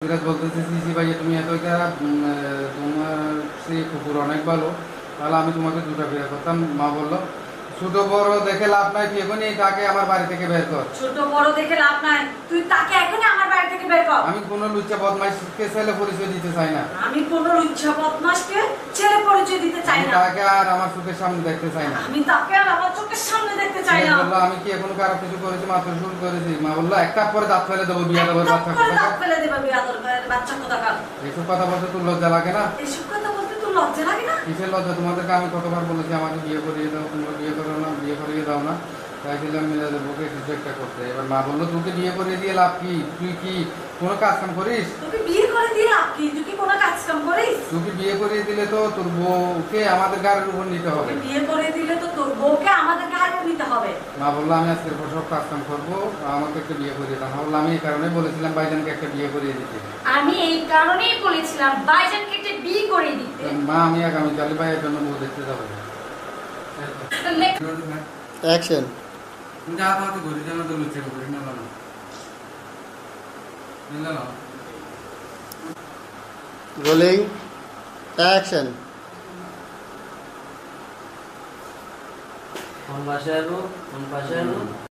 বিরাজ বলতেছি সিসি ভাইয়া তুমি এত এটা তোমার সেই কুকুর অনেক ভালো, তাহলে আমি তোমাকে দুটা বিয়ে করতাম। মা বললো ছোট বড় দেখে লাভ নাই, তুই এখনই তাকে আমার বাড়ি থেকে বের কর। ছোট বড় দেখে লাভ নাই, তুই তাকে এখনই আমার বাড়ি থেকে বের কর। আমি কোনো লুচ্চা বদমাইশকে ছেলে পরিচয় দিতে চাই না। আমি কোনো লুচ্চা বদমাশকে ছেলে পরিচয় দিতে চাই না। তাকে আর আমার চোখের সামনে দেখতে চাই না। আমি তাকে আর আমার চোখের সামনে দেখতে চাই না। বললো আমি কি এখন খারাপ কিছু করেছি? মাত্র শুরু করেছি। মা বললো একটা পরে দাঁত ফেলে দেবো, বিয়ে দেবো, বাচ্চা দাঁত ফেলে দেবে, বিয়া দরকার বাচ্চা কোথাকার। এইসব কথা বলতে তোর লজ্জা লাগে না? এইসব কথা বলতে তোর লজ্জা লাগে না? কিসের লজ্জা? তোমাদেরকে আমি কতবার বলেছি আমাকে বিয়ে করিয়ে দাও, তোমরা বিয়ে করো না, বিয়ে করিয়ে দাও না। চাইছিলাম মিরাজের বুকে কিছু একটা করতে। এবার মা বললো তোকে বিয়ে করিয়ে দিয়ে লাভ কি? তুই কি কোনো কাজ কাম করিস? তোকে বিয়ে করে দিয়ে লাভ কি? তুই কি কোনো কাজ কাম করিস? তোকে বিয়ে করিয়ে দিলে তো তোর বউকে আমাদের গাড়ির উপর নিতে হবে। বিয়ে করে দিলে তো তোর বউকে আমাদের গায়ে নিতে হবে। মা বললো আমি আজকের পর সব কাজ কাম করবো, আমাকে একটা বিয়ে করিয়ে দাও। বললো আমি এই কারণে বলেছিলাম ভাইজানকে একটা বিয়ে করিয়ে দিতে। আমি এই কারণেই বলেছিলাম ভাইজানকে একটা বিয়ে করে দিতে। মা আমি আগামীকাল ভাইয়ের জন্য বউ দেখতে যাবো। অ্যাকশন। যা তো ঘুরে যাবো তো লুচে করি না না রোলিং অ্যাকশন। কোন পাশে আসবো?